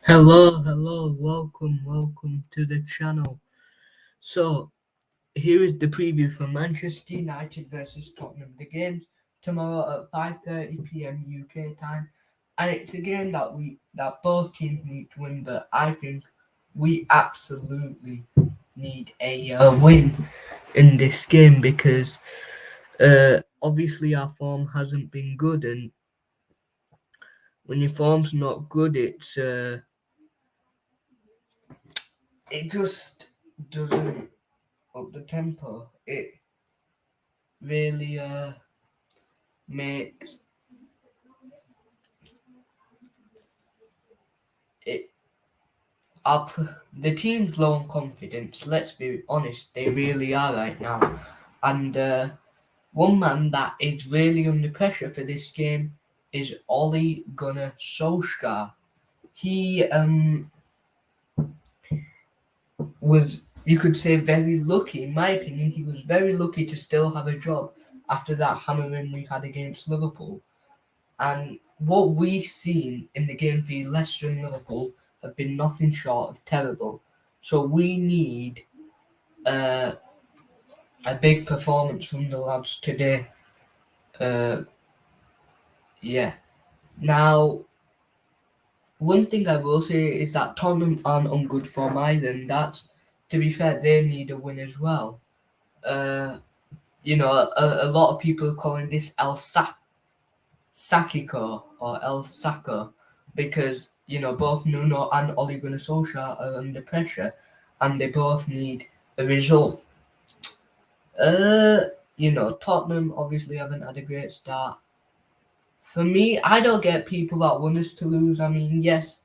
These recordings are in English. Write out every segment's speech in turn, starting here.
Hello, welcome to the channel. So, here is the preview for Manchester United versus Tottenham. The game's tomorrow at 5:30 p.m. UK time, and it's a game that both teams need to win. But I think we absolutely need a win in this game because obviously our form hasn't been good, and when your form's not good, it just doesn't up the tempo. It really makes it up. The team's low on confidence. Let's be honest, they really are right now. And one man that is really under pressure for this game is Ole Gunnar Solskjaer. He was, you could say, very lucky. In my opinion, he was very lucky to still have a job after that hammering we had against Liverpool. And what we've seen in the game v Leicester and Liverpool have been nothing short of terrible. So we need uh, a big performance from the lads today. Uh, yeah. Now, one thing I will say is that Tottenham aren't on good form either, and that's, to be fair, they need a win as well. Uh, a lot of people are calling this Sakiko or El Sacco because both Nuno and Ole Gunnar Solskjaer are under pressure and they both need a result. Tottenham obviously haven't had a great start. For me, I don't get people that want us to lose. I mean, yes,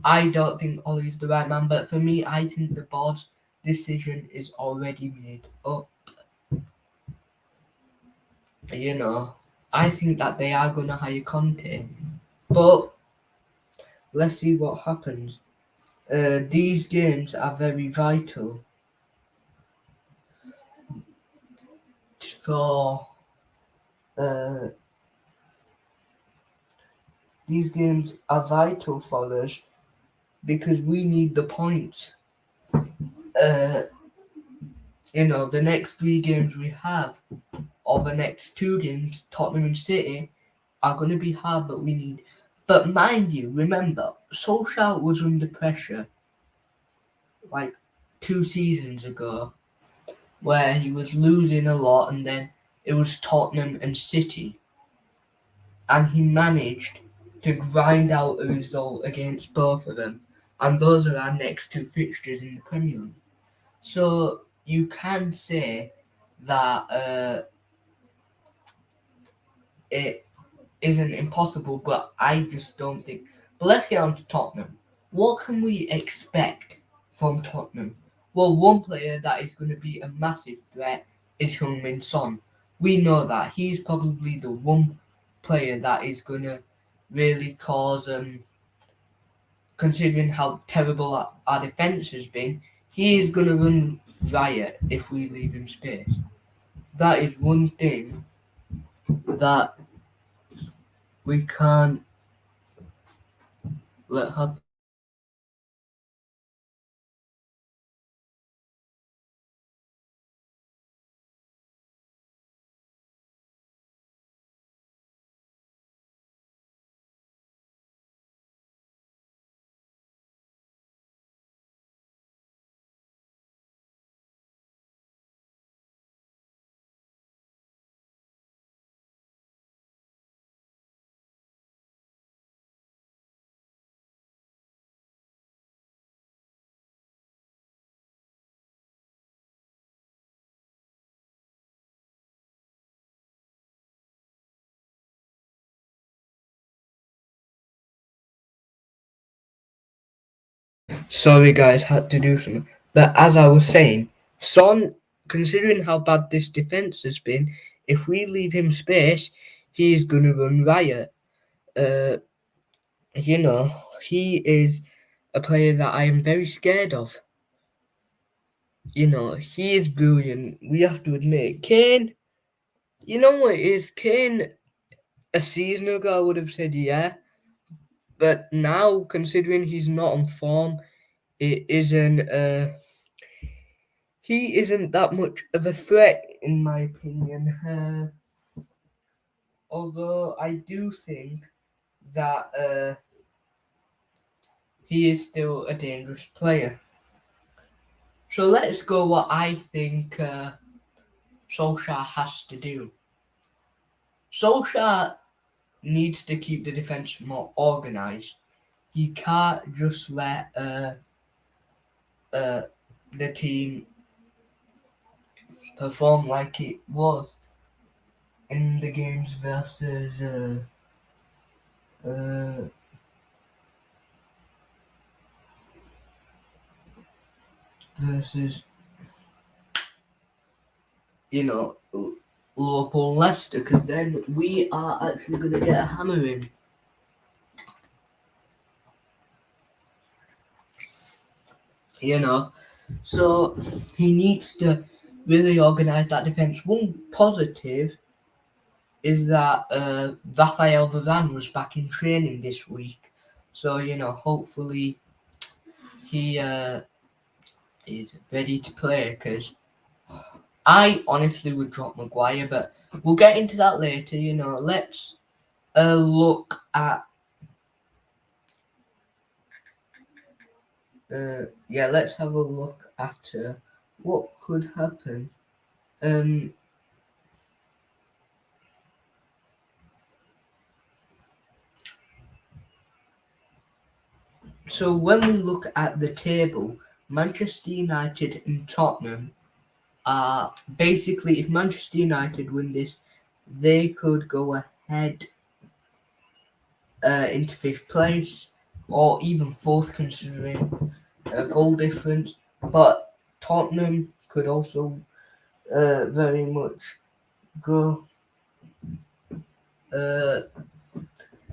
I don't think Ole's the right man, but for me, I think the board's decision is already made up. You know, I think that they are going to hire Conte, but let's see what happens. These games are very vital for uh, these games are vital for us because we need the points. Uh, the next three games we have, or the next two games, Tottenham and City, are going to be hard, but we need. But mind you, remember, Solskjaer was under pressure like 2 seasons ago, where he was losing a lot, and then it was Tottenham and City and he managed to grind out a result against both of them. And those are our next two fixtures in the Premier League. So you can say that it isn't impossible, but I just don't think. But let's get on to Tottenham. What can we expect from Tottenham? Well, one player that is going to be a massive threat is Heung-min Son. We know that he's probably the one player that is going to really cause, considering how terrible our defence has been, he is going to run riot if we leave him space. That is one thing that we can't let happen. Sorry, guys, had to do something. But as I was saying, Son, considering how bad this defense has been, if we leave him space, he's gonna run riot. Uh, you know, he is a player that I am very scared of. You know, he is brilliant. We have to admit, Kane. You know what it is? Kane a season ago I would have said yeah, but now considering he's not on form, it isn't. He isn't that much of a threat in my opinion. Although I do think that he is still a dangerous player. So let's go what I think Solskjaer has to do. Solskjaer needs to keep the defence more organised. He can't just let uh, the team perform like it was in the games uh, versus you know Liverpool Leicester, because then we are actually going to get a hammering. You know, so he needs to really organise that defence. One positive is that Rafael Varane was back in training this week, so hopefully he is ready to play. Because I honestly would drop Maguire, but we'll get into that later. Let's look at let's have a look at what could happen. Um, so when we look at the table, Manchester United and Tottenham are basically, if Manchester United win this, they could go ahead into fifth place or even fourth, considering a goal difference. But Tottenham could also very much go uh,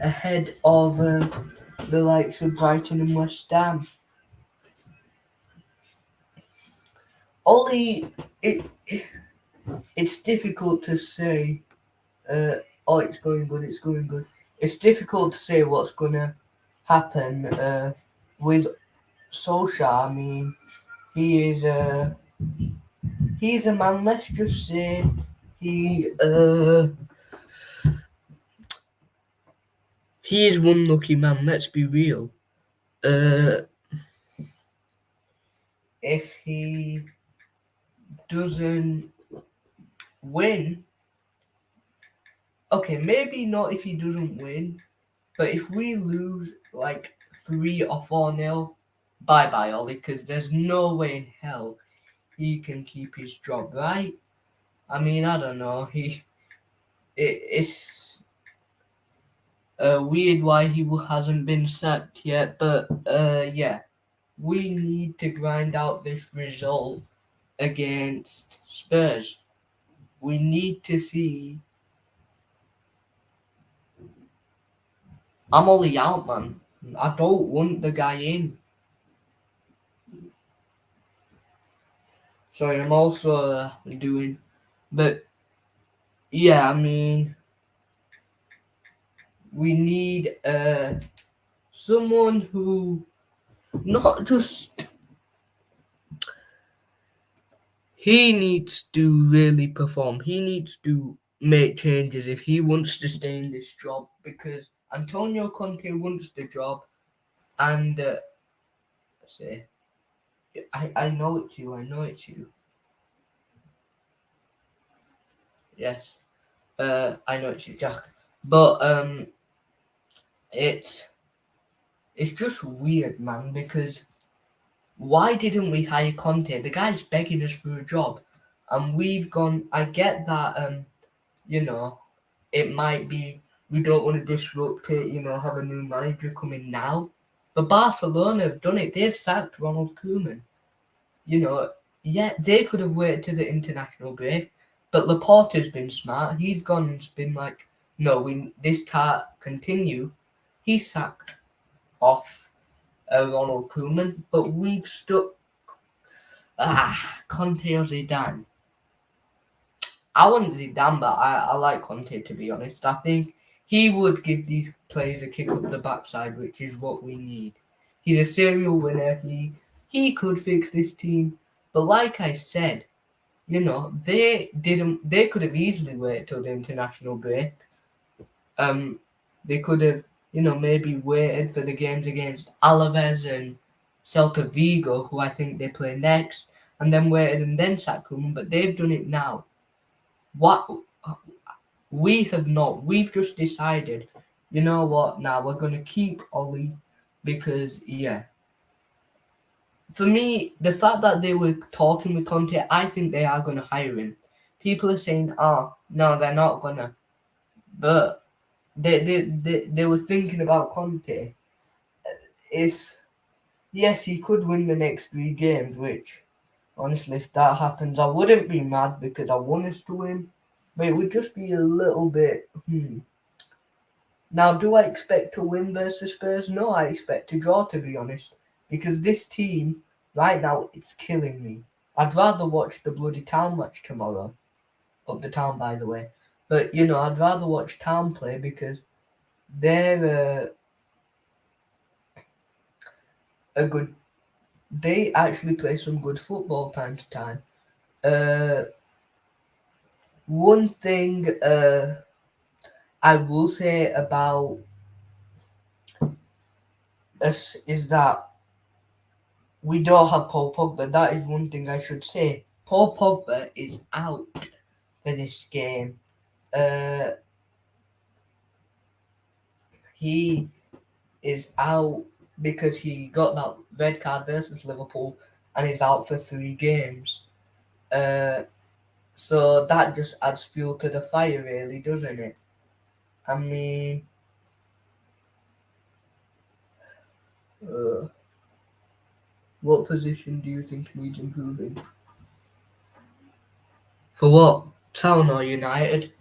ahead of the likes of Brighton and West Ham. Only it's difficult to say. Oh, it's going good. It's going good. It's difficult to say what's gonna happen with Solskjaer. I mean, he is he's a man. Let's just say he is one lucky man. Let's be real. Uh, if he doesn't win, okay, maybe not if he doesn't win, but if we lose like 3 or 4-0, bye bye Ollie, because there's no way in hell he can keep his job, right? I mean, I don't know. It's weird why he hasn't been sacked yet, but yeah, we need to grind out this result against Spurs. We need to see. I'm only out, man. I don't want the guy in. Sorry, I'm also doing, but yeah, I mean, we need someone who not just he needs to really perform. He needs to make changes if he wants to stay in this job, because Antonio Conte wants the job, and say I know it's you. I know it's you. Yes, I know it's you, Jack. But it's it's just weird, man. Because why didn't we hire Conte? The guy's begging us for a job, and we've gone. I get that. You know, it might be we don't want to disrupt it. Have a new manager come in now. But Barcelona have done it. They've sacked Ronald Koeman. You know, yeah, they could have waited to the international break, but Laporta's been smart. He's gone and been like, no, this can't continue. He's sacked off Ronald Koeman, but we've stuck. Conte or Zidane. I want Zidane, but I like Conte to be honest. I think he would give these players a kick up the backside, which is what we need. He's a serial winner. He could fix this team, but like I said, they didn't. They could have easily waited till the international break. Um, they could have, maybe waited for the games against Alaves and Celta Vigo, who I think they play next, and then waited and then sacked Koeman. But they've done it now. What we have not. We've just decided. You know what? Now we're gonna keep Ollie because for me, the fact that they were talking with Conte, I think they are gonna hire him. People are saying, "Oh no, they're not gonna," but they were thinking about Conte. Is Yes, he could win the next 3 games, which honestly, if that happens, I wouldn't be mad because I want us to win, but it would just be a little bit. Now, do I expect to win versus Spurs? No, I expect to draw, to be honest, because this team right now it's killing me. I'd rather watch the bloody Town match tomorrow. Up the Town, by the way. But I'd rather watch Town play because they're a good. They actually play some good football time to time. Uh, One thing I will say about us is that we don't have Paul Pogba. That is one thing I should say. Paul Pogba is out for this game. Uh, he is out because he got that red card versus Liverpool and is out for 3 games. Uh, so that just adds fuel to the fire, really, doesn't it? I mean, uh, what position do you think needs improving? For what? Town or United?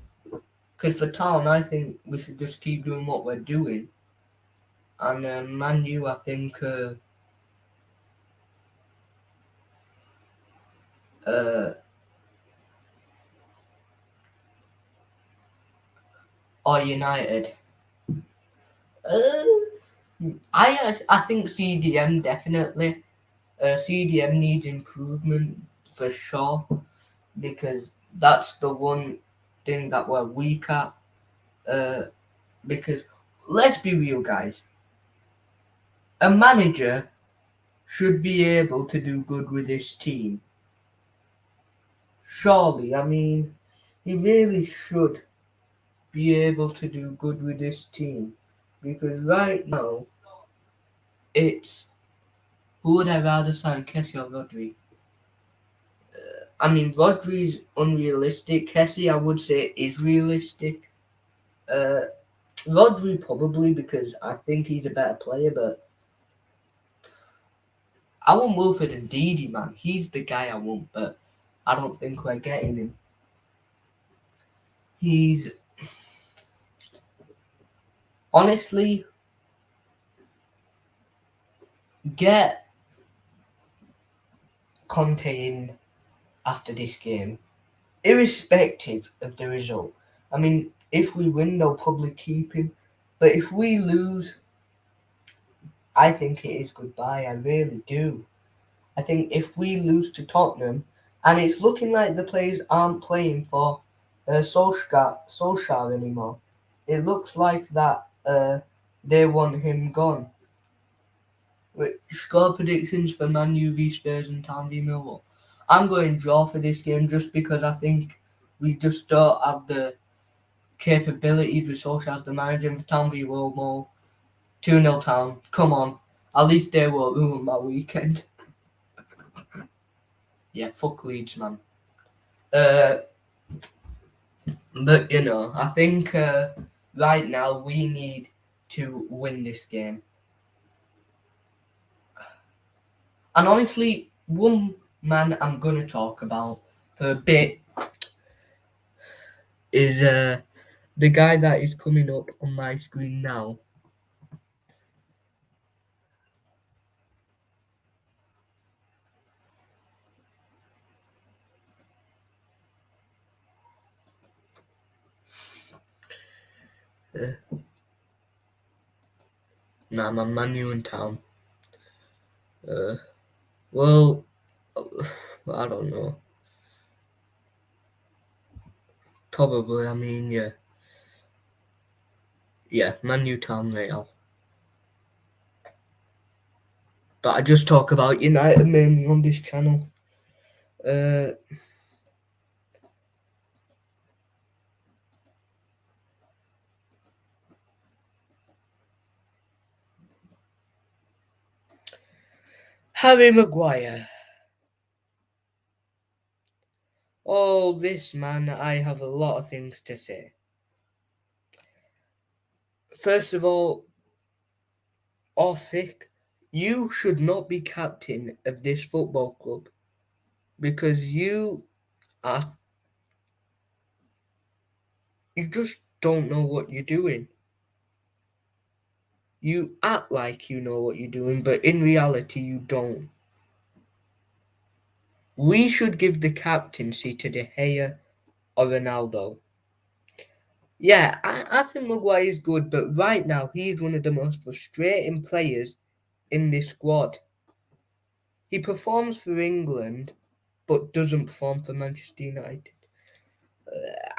Because for Town, I think we should just keep doing what we're doing. And Man U, I think, uh, or United. Uh, I think CDM definitely. CDM needs improvement for sure because that's the one thing that we're weak at. Uh, because let's be real, guys. A manager should be able to do good with his team. Surely, I mean, he really should be able to do good with this team because right now it's who would I rather sign, Kessie or Rodri? I mean, Rodri's unrealistic. Kessie, I would say, is realistic. Uh, Rodri probably because I think he's a better player, but I want Wilfred and Didi, man. He's the guy I want, but I don't think we're getting him. He's honestly get Conte in after this game, irrespective of the result. I mean, if we win, they'll probably keep him, but if we lose, I think it is goodbye. I really do. I think if we lose to Tottenham, and it's looking like the players aren't playing for Solskjaer anymore, it looks like that they want him gone. Score predictions for Man U v Spurs and Town v Millwall. I'm going draw for this game just because I think we just don't have the capabilities with Solskjaer as the manager. And for Town v Millwall, 2-0 Town. Come on. At least they won't ruin my weekend. Yeah, fuck Leeds, man. Uh, but I think right now we need to win this game. And honestly, one man I'm gonna talk about for a bit is the guy that is coming up on my screen now. Uh, nah, my Manu in town. Uh, well, I don't know. Probably, I mean, yeah, Manu Town Real. But I just talk about United mainly on this channel. Uh, Harry Maguire. Oh, this man, I have a lot of things to say. First of all, Osik, you should not be captain of this football club because are you just don't know what you're doing. You act like you know what you're doing, but in reality you don't. We should give the captaincy to De Gea or Ronaldo. Yeah, I think Maguire is good, but right now he's one of the most frustrating players in this squad. He performs for England, but doesn't perform for Manchester United.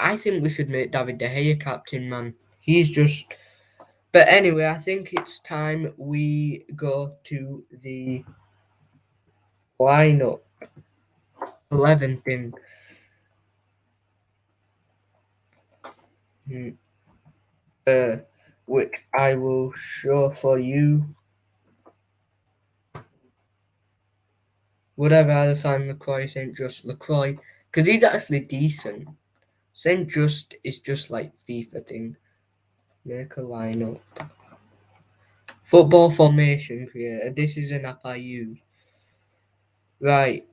I think we should make David De Gea captain, man. He's just. But anyway, I think it's time we go to the lineup 11 thing, mm, uh, which I will show for you. Whatever other sign LaCroix, St. Just LaCroix, because he's actually decent. St. Just is just like FIFA thing. Make a lineup. Football formation creator. This is an app I use. Right.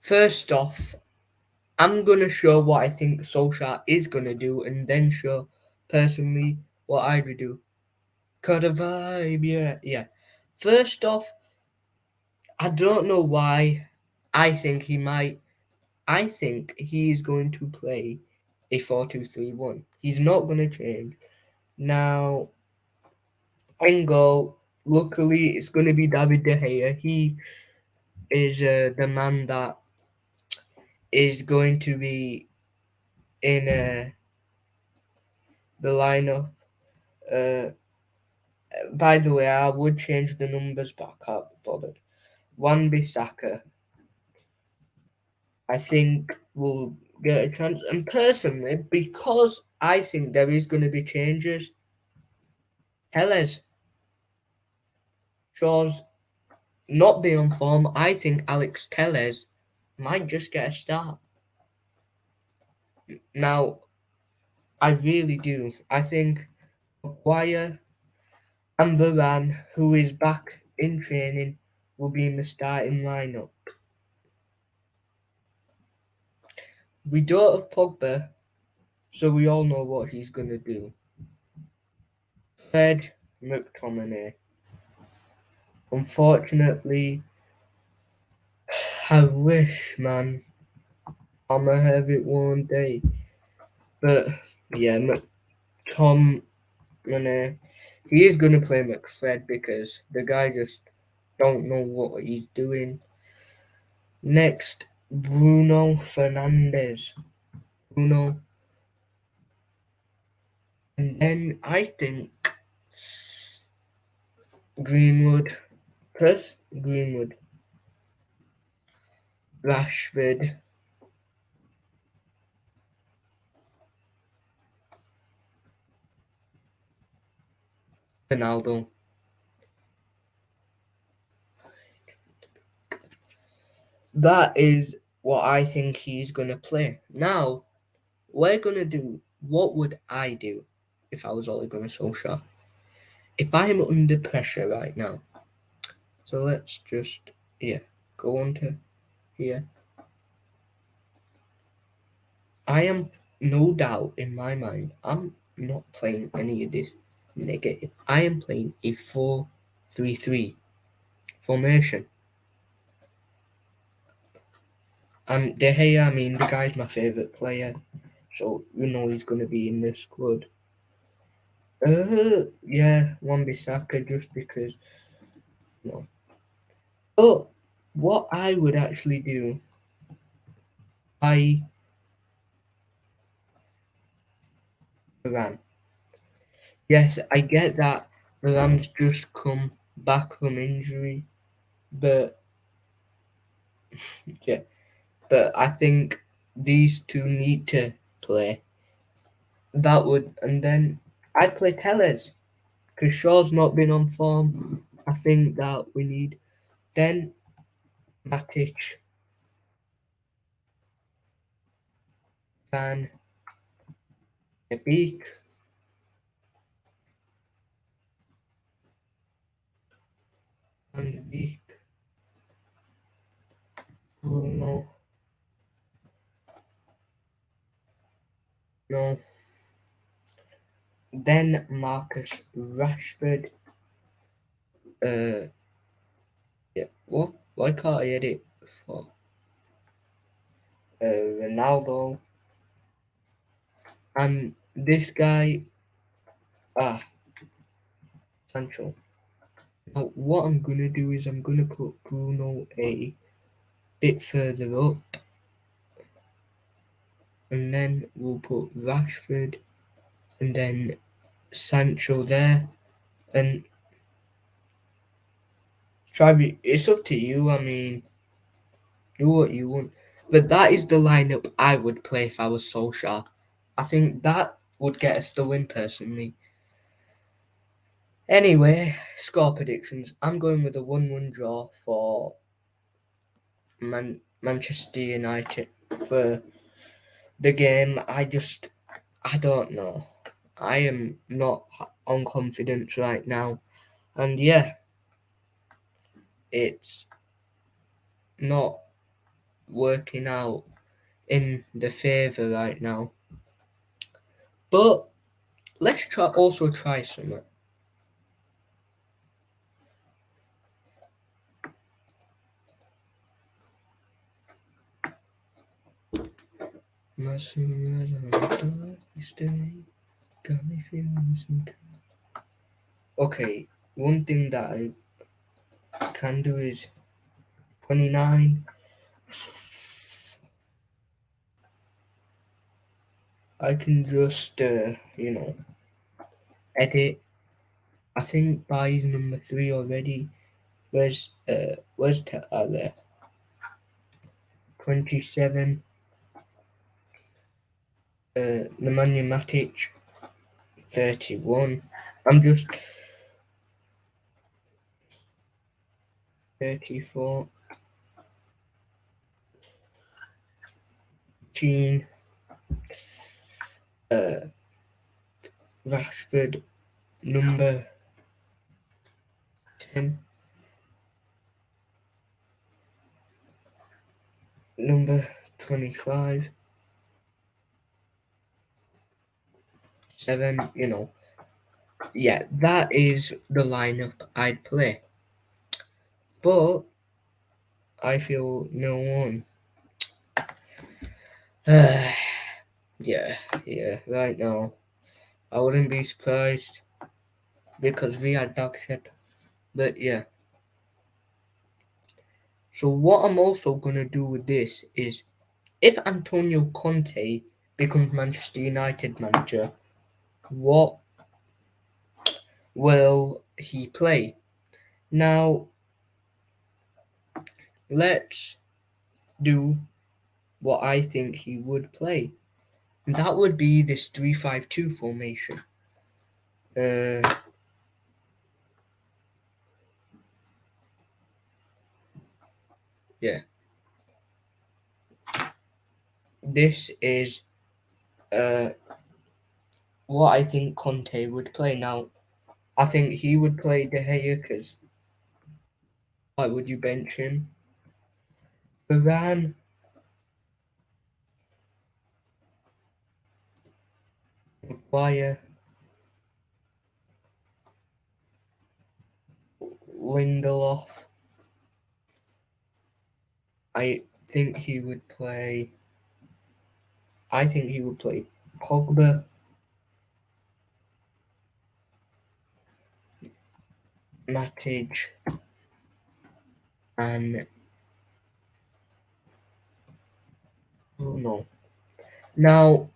First off, I'm gonna show what I think Solskjaer is gonna do, and then show personally what I would do. Got a vibe, yeah. First off, I don't know why. I think he might. I think he is going to play a 4-2-3-1. He's not gonna change. Now, in goal, luckily it's gonna be David De Gea. He is the man that is going to be in the lineup. Uh, By the way, I would change the numbers, but I can't be bothered. Wan Bissaka, I think, will get a chance. And personally, because I think there is going to be changes, Tellez shows not being on form. I think Alex Tellez might just get a start. Now, I really do. I think Maguire and Varane, who is back in training, will be in the starting lineup. We don't have Pogba, so we all know what he's gonna do. Fred McTominay. Unfortunately, I wish, man, I'ma have it one day. But yeah, McTominay, he is gonna play McFred because the guy just don't know what he's doing. Next, Bruno Fernandes. Bruno, and then I think Greenwood, plus Greenwood, Rashford, Ronaldo. That is what I think he's gonna play. Now we're gonna do what would I do if I was Ole Gunnar Solskjaer? If I'm under pressure right now, so let's just go on to here. I am no doubt in my mind. I'm not playing any of this negative. I am playing a 4-3-3 formation. And De Gea, I mean, the guy's my favourite player, so you know he's going to be in the squad. Yeah, Wan-Bissaka just because, you know. But what I would actually do, I ran. Yes, I get that Ram's just come back from injury, but yeah, but I think these two need to play. That would, and then I'd play Tellez because Shaw's not been on form. I think that we need then Matic, Van Beek, Van Beek, Bruno, no, then Marcus Rashford. Uh, yeah, what? Why can't I edit for Ronaldo? And this guy, Sancho. Now, what I'm gonna do is I'm gonna put Bruno a bit further up, and then we'll put Rashford, and then Sancho there, and it's up to you. I mean, do what you want, but that is the lineup I would play if I was Solskjaer. I think that would get us the win personally. Anyway, score predictions. I'm going with a 1-1 draw for Manchester United for the game. I don't know. I am not on confidence right now. And yeah, it's not working out in the favour right now. But let's try something. Okay, one thing that I can do is 29. I can just, edit. I think buys number 3 already. Where's there? 27. Nemanja Matic, 31. I'm just 34. Gene, uh, Rashford, number 10. Number 25. 7, Yeah, that is the lineup I'd play. But I feel no one. Uh, right now. I wouldn't be surprised because we are dog shit. But yeah. So what I'm also gonna do with this is if Antonio Conte becomes Manchester United manager, what will he play? Now let's do what I think he would play. And that would be this 3-5-2 formation. Uh yeah. this is uh, what I think Conte would play now. I think he would play De Gea because why would you bench him? Varane, Maguire, Lindelof. I think he would play. I think he would play Pogba, Matic, and Bruno. Now,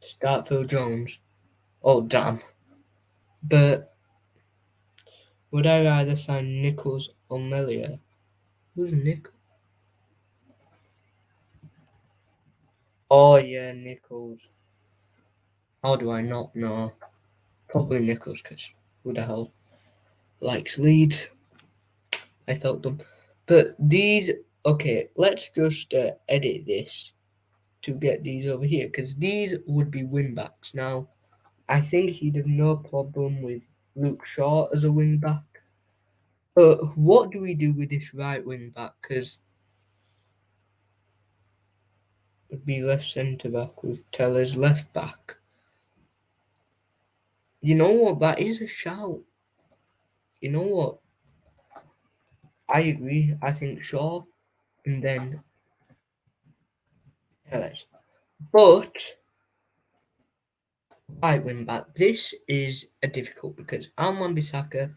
start Phil Jones. Oh, damn. But would I rather sign Nichols or Melia? Who's Nick? Oh, yeah, Nichols. How do I not know? Probably Nichols, because who the hell likes Leeds? I felt them. But these, okay, let's just edit this to get these over here, because these would be win backs. Now, I think he'd have no problem with Luke Shaw as a wing back. But what do we do with this right wing back? Because it'd be left centre back with Teller's left back. You know what? That is a shout. You know what? I agree. I think Shaw and then Tellers. But right wing back, this is a difficult because Alman Bissaka,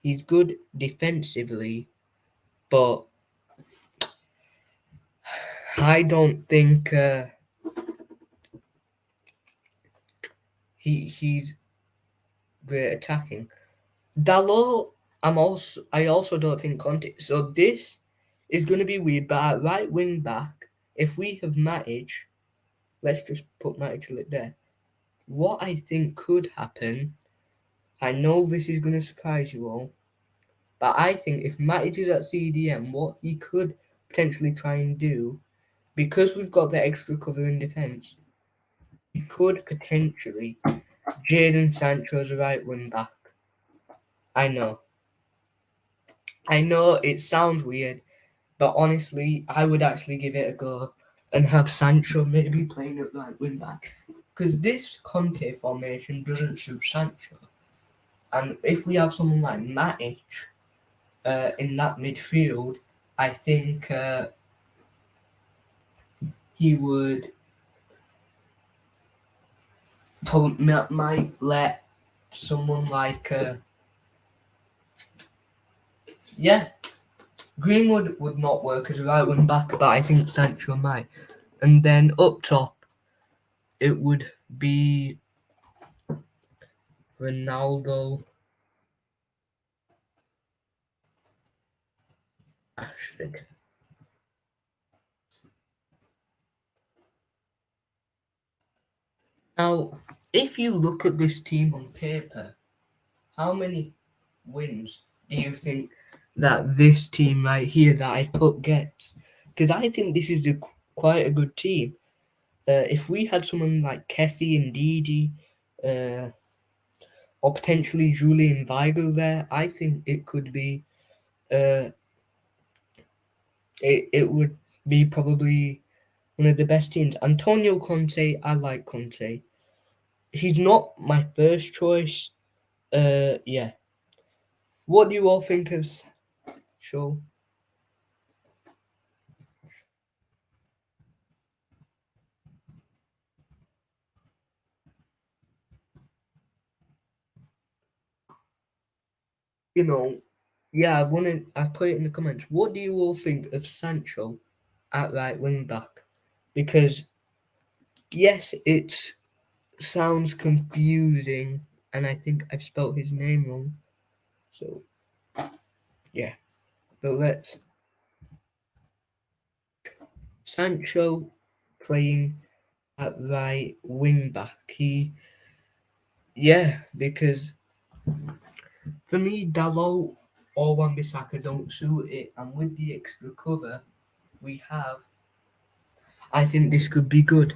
he's good defensively, but I don't think he's great attacking. Dalot, I also don't think Conte. So this is going to be weird. But at right wing back, if we have Matic, let's just put Matic there. What I think could happen, I know this is going to surprise you all, but I think if Matic is at CDM, what he could potentially try and do, because we've got the extra cover in defence, he could potentially Jadon Sancho as a right wing back. I know. I know it sounds weird, but honestly, I would actually give it a go and have Sancho maybe playing at right wing back. Because this Conte formation doesn't suit Sancho. And if we have someone like Matic in that midfield, I think he would probably might let someone like yeah, Greenwood would not work as a right wing back, but I think Sancho might. And then up top, it would be Ronaldo, Ashford. Now, if you look at this team on paper, how many wins do you think that this team right here that I put gets? Because I think this is quite a good team. If we had someone like Kessie and Didi, uh, or potentially Julian Weigl there, I think it could be. Uh, it would be probably one of the best teams. Antonio Conte, I like Conte. He's not my first choice. Yeah. What do you all think of show? You know, yeah, I put it in the comments. What do you all think of Sancho at right wing back? Because yes, it sounds confusing, and I think I've spelt his name wrong. So yeah, but let's Sancho playing at right wing back. Because for me, Dalot or Wan-Bissaka don't suit it, and with the extra cover we have, I think this could be good.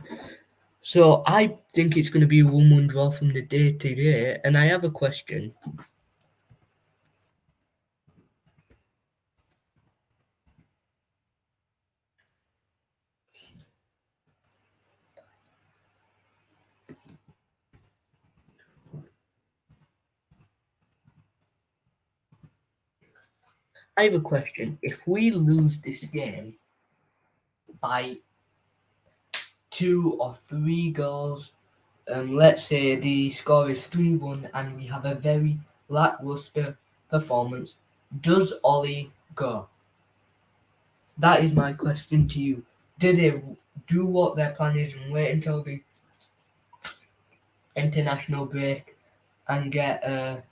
So I think it's going to be a 1-1 draw from the day today, and I have a question. I have a question. If we lose this game by 2 or 3 goals, let's say the score is 3-1 and we have a very lackluster performance, does Ollie go? That is my question to you. Do they do what their plan is and wait until the international break and get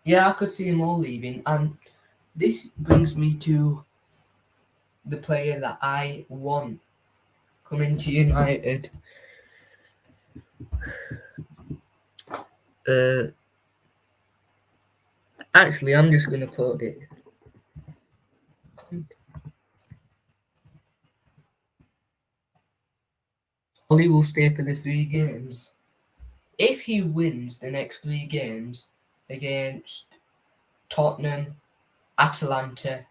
yeah, I could see them all leaving. And this brings me to the player that I want coming to United. Uh, Actually, I'm just gonna put it. Ollie will stay for the 3 games. If he wins the next 3 games against Tottenham, Atalanta,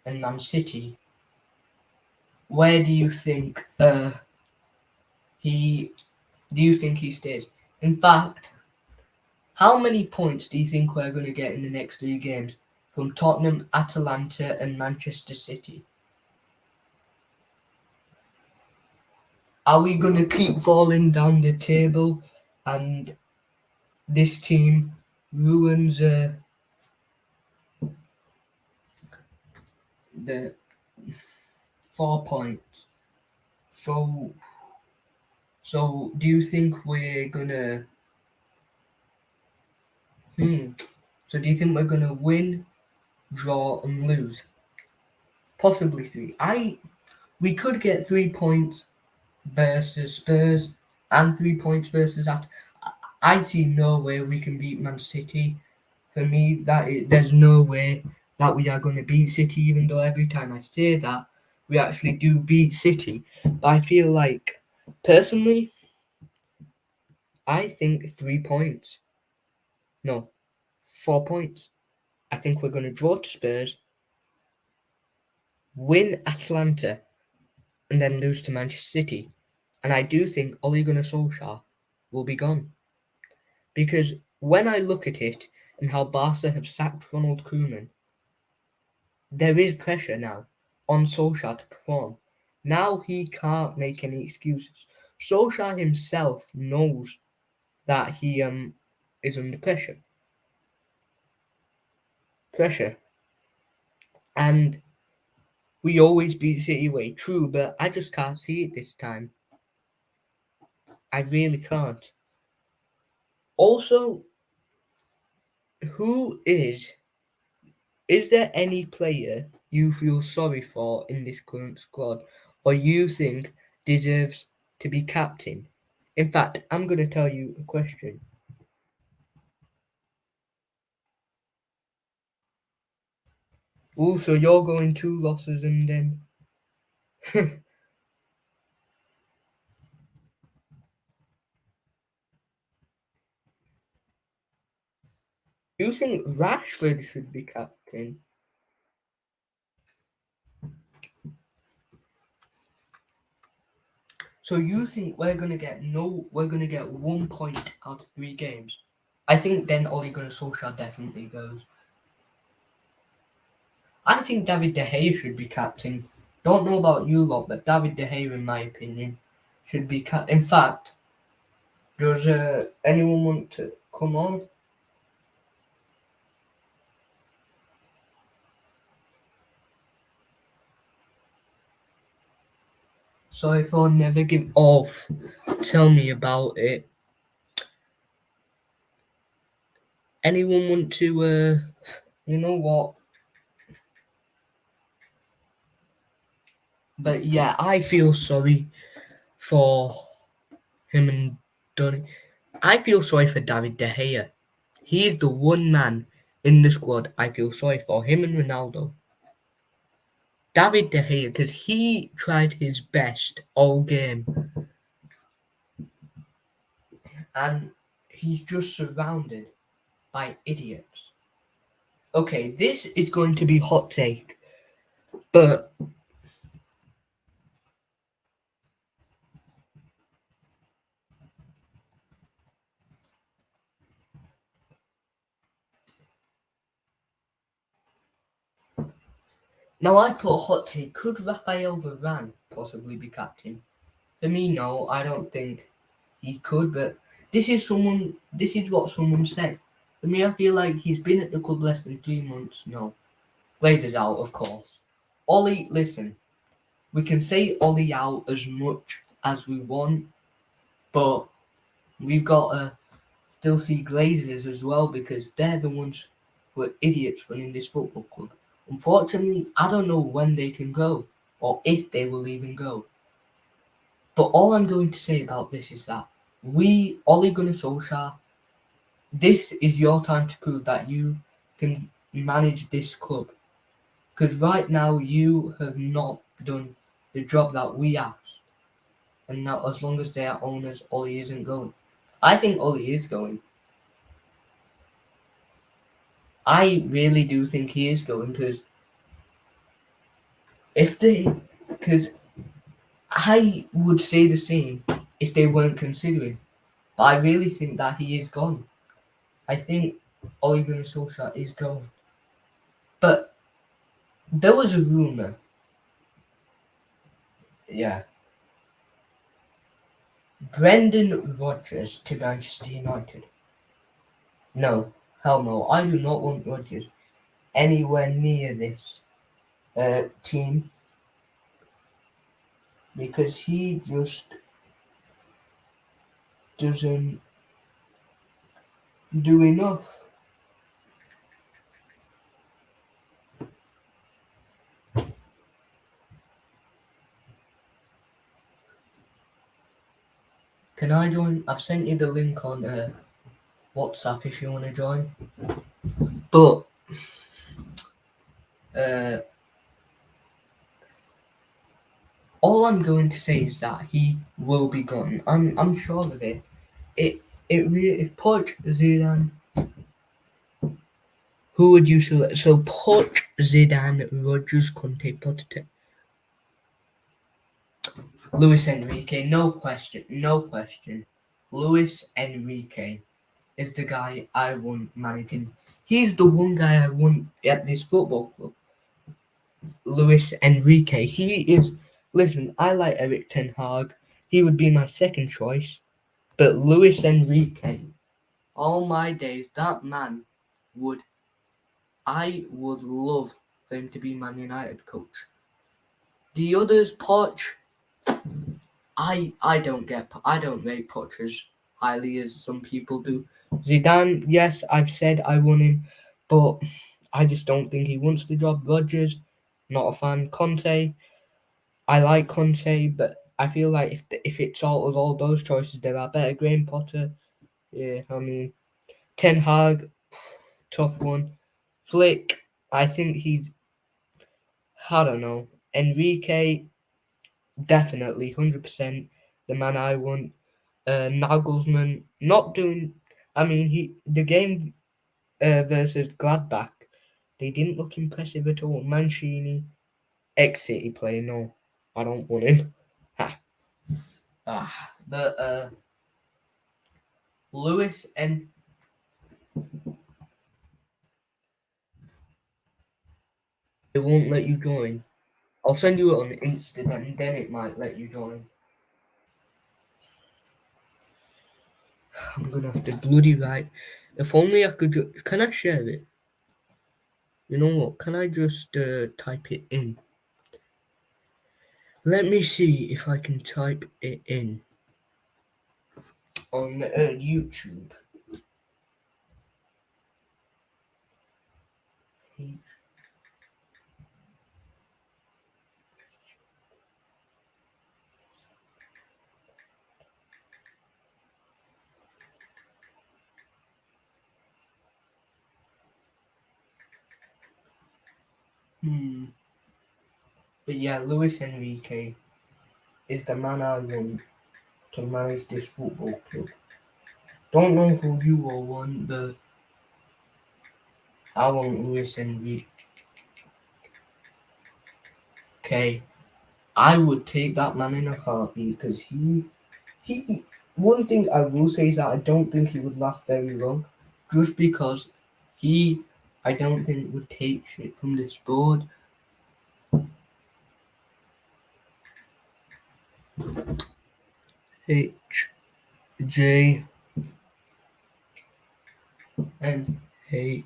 and Man City, where do you think he he stays? In fact, how many points do you think we're going to get in the next 3 games from Tottenham, Atalanta, and Manchester City? Are we going to keep falling down the table and this team ruins the 4 points? So, so do you think we're gonna? Hmm. So do you think we're gonna win, draw, and lose? Possibly three. We could get 3 points versus Spurs and 3 points versus that. I see no way we can beat Man City. For me, there's no way that we are going to beat City. Even though every time I say that, we actually do beat City. But I feel like, personally, I think 3 points. No, 4 points. I think we're going to draw to Spurs, win Atlanta, and then lose to Manchester City. And I do think Ole Gunnar Solskjaer will be gone. Because when I look at it and how Barca have sacked Ronald Koeman, there is pressure now on Solskjaer to perform. Now he can't make any excuses. Solskjaer himself knows that he is under pressure. Pressure. And we always beat City away, true, but I just can't see it this time. I really can't. Also, who is there any player you feel sorry for in this current squad or you think deserves to be captain? In fact, I'm going to tell you a question. Also, you're going 2 losses and then. Do you think Rashford should be captain? So you think we're gonna get 1 point out of 3 games? I think then Ole Gunnar Solskjaer definitely goes. I think David De Gea should be captain. Don't know about you lot, but David De Gea, in my opinion, should be captain. In fact, does anyone want to come on? So if I never give off, tell me about it. Anyone want to? You know what? But yeah, I feel sorry for him and Donny. I feel sorry for David De Gea. He's the one man in the squad I feel sorry for. Him and Ronaldo. David De Gea, because he tried his best all game, and he's just surrounded by idiots. Okay, this is going to be hot take, but now I've put a hot take. Could Rafael Varane possibly be captain? For me, no, I don't think he could, but this is what someone said. For me, I feel like he's been at the club less than 3 months. No. Glazer's out, of course. Ollie, listen, we can say Ollie out as much as we want, but we've got to still see Glazers as well because they're the ones who are idiots running this football club. Unfortunately, I don't know when they can go or if they will even go. But all I'm going to say about this is that Ole Gunnar Solskjaer, this is your time to prove that you can manage this club. Because right now you have not done the job that we asked. And now as long as they are owners, Ollie isn't going. I think Ollie is going. I really do think he is going because if they, because I would say the same if they weren't considering. But I really think that he is gone. I think Ole Gunnar Solskjaer is going. But there was a rumor, yeah, Brendan Rodgers to Manchester United. No, hell no, I do not want Rodgers anywhere near this team because he just doesn't do enough. Can I join? I've sent you the link on WhatsApp if you want to join. But uh, all I'm going to say is that he will be gone. I'm sure of it. It really Poch Zidane. Who would you select? So Poch Zidane, Rodgers, Conte, Pochettino, Luis Enrique. No question. No question. Luis Enrique is the guy I want managing. He's the one guy I want at this football club. Luis Enrique. He is. Listen, I like Eric Ten Hag. He would be my second choice. But Luis Enrique, all my days, that man would. I would love for him to be Man United coach. The others, Poch, I don't rate Poch as highly as some people do. Zidane, yes, I've said I want him, but I just don't think he wants the job. Rodgers, not a fan. Conte, I like Conte, but I feel like if it's out of all those choices, there are better. Graham Potter, yeah, I mean Ten Hag, tough one. Flick, I think he's I don't know. Enrique, definitely 100% the man I want. Nagelsmann not doing. I mean, he the game versus Gladbach, they didn't look impressive at all. Mancini, ex-City player. No, I don't want him. Ha. But Lewis and they won't let you join. I'll send you it on Instagram, then it might let you join. I'm gonna have to bloody write. If only I could. Can I share it? You know what? Can I just type it in? Let me see if I can type it in on YouTube. Hmm. But yeah, Luis Enrique is the man I want to manage this football club. Don't know who you all want, but I want Luis Enrique. I would take that man in a heartbeat because he. One thing I will say is that I don't think he would last very long, just because he, I don't think would take shit from this board. H J N H.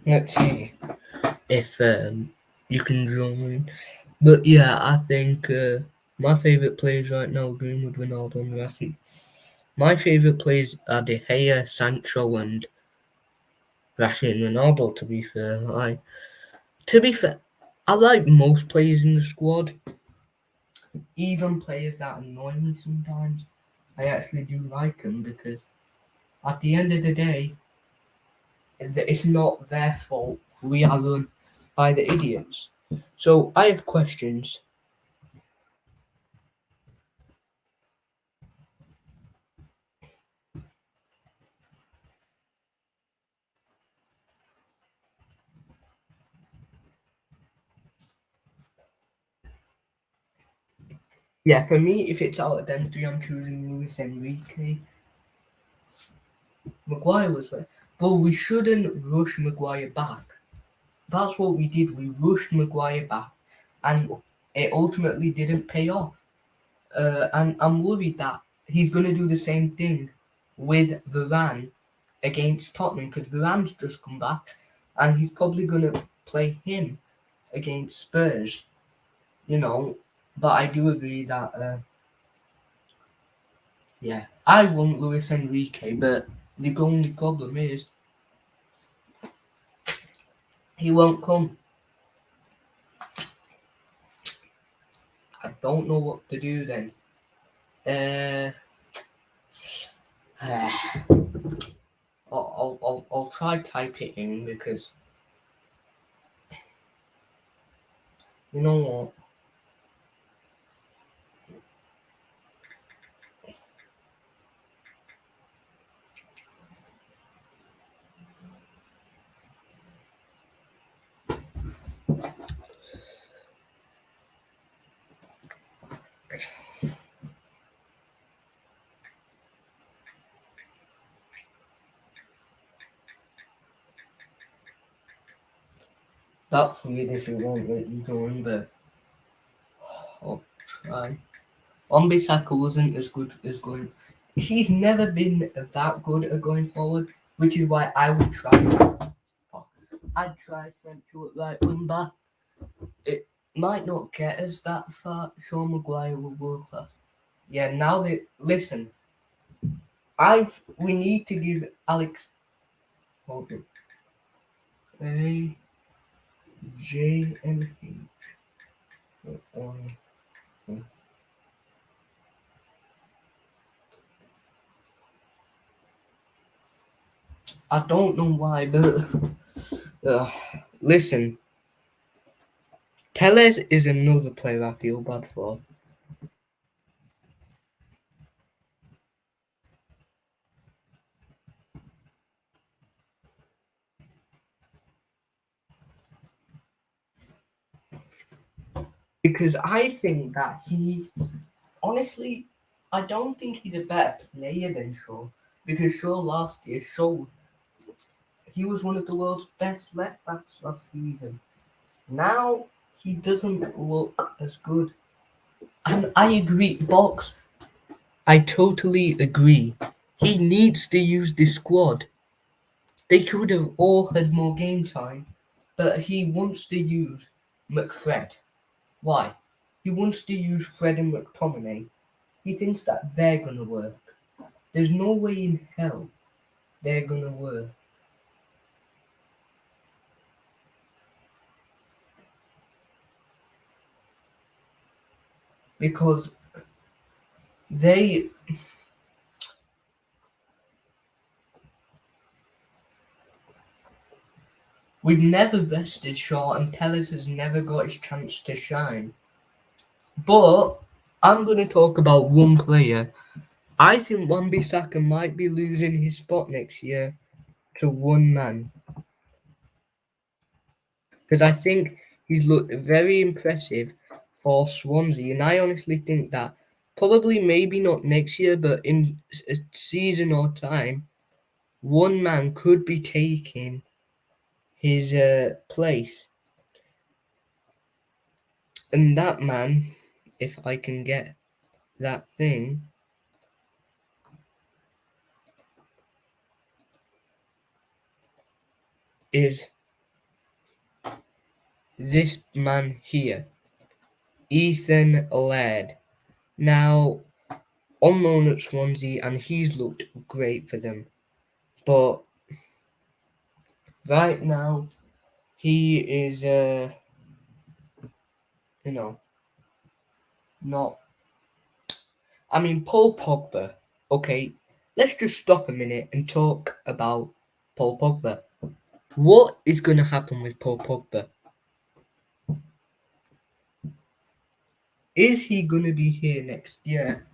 Let's see if you can join. But yeah, I think my favourite players right now are Greenwood, Ronaldo, and Rafi. My favourite players are De Gea, Sancho, and Rafi and Ronaldo. To be fair, I like most players in the squad, even players that annoy me sometimes. I actually do like them because at the end of the day, it's not their fault. We are run by the idiots. So I have questions. Yeah, for me, if it's out of them three, I'm choosing Luis Enrique. Maguire was like, but we shouldn't rush Maguire back. That's what we did. We rushed Maguire back, and it ultimately didn't pay off. And I'm worried that he's going to do the same thing with Varane against Tottenham because Varane's just come back, and he's probably going to play him against Spurs. You know, but I do agree that yeah, I want Luis Enrique, but the only problem is he won't come. I don't know what to do then. Uh, I'll try type it in because you know what? That's weird if it won't let you join, but I'll try. Wan-Bissaka wasn't as good as going. He's never been that good at going forward, which is why I would try. Fuck. I'd try central at right wing back. It might not get us that far. Sean Maguire will world class. Yeah, now that listen, we need to give Alex hold on. A J N H. I don't know why, but uh, listen, Tellez is another player I feel bad for because I think that honestly, I don't think he's a better player than Shaw because Shaw last year showed he was one of the world's best left backs last season. Now he doesn't look as good. And I agree, Box. I totally agree. He needs to use the squad. They could have all had more game time, but he wants to use McFred. Why? He wants to use Fred and McTominay. He thinks that they're gonna work. There's no way in hell they're gonna work. because they we've never rested Shaw and Tellers has never got his chance to shine. But I'm going to talk about one player. I think Wan-Bissaka might be losing his spot next year to one man. Because I think he's looked very impressive for Swansea. And I honestly think that probably maybe not next year, but in a season or time, one man could be taking his place. And that man, if I can get that thing, is this man here, Ethan Laird. Now, on loan at Swansea, and he's looked great for them. But right now, he is, you know, not. I mean, Paul Pogba. Okay, let's just stop a minute and talk about Paul Pogba. What is going to happen with Paul Pogba? Is he going to be here next year?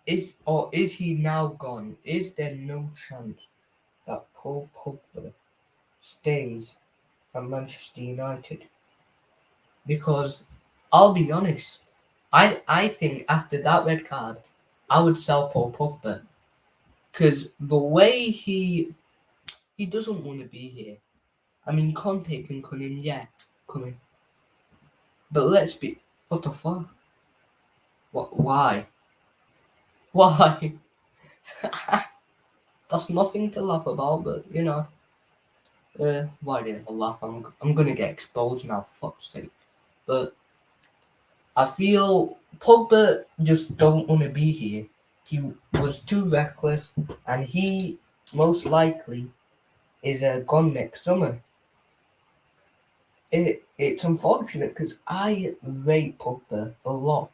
Is he now gone? Is there no chance that Paul Pogba stays at Manchester United? Because I'll be honest, I think after that red card, I would sell Paul Pogba because the way he doesn't want to be here. I mean, Conte can come in, yeah, come in, but let's be what the fuck? What? Why? Why? That's nothing to laugh about, but you know, why did I laugh? I'm gonna get exposed now, fuck's sake. But I feel Pogba just don't want to be here. He was too reckless, and he most likely is gone next summer. It's unfortunate because I rate Pogba a lot,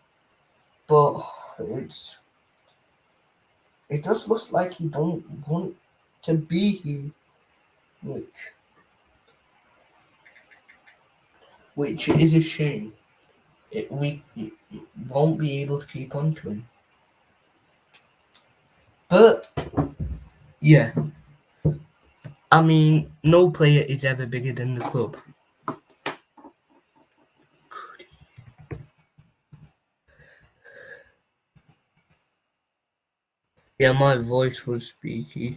but it's it just looks like he don't want to be here, which which is a shame. We won't be able to keep on to him. But yeah, I mean, no player is ever bigger than the club. Yeah, my voice was speaky.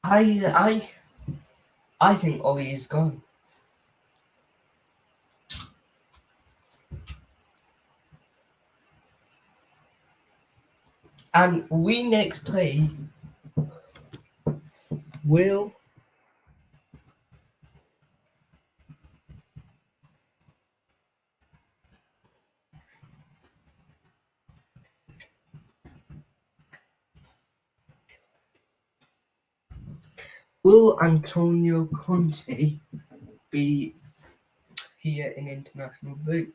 I I I think Ollie is gone, and we next play will Antonio Conte be here in international break?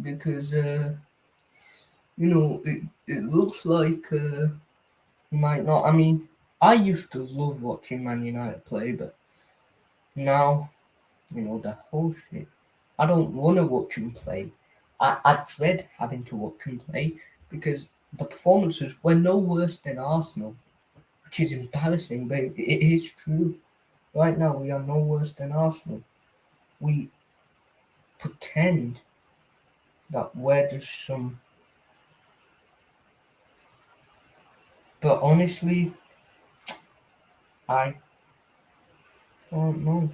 Because it looks like he might not. I mean, I used to love watching Man United play, but now the whole shit. I don't want to watch him play. I dread having to watch him play because the performances were no worse than Arsenal, which is embarrassing, but it is true. Right now, we are no worse than Arsenal. We pretend that we're just some. But honestly, I don't know.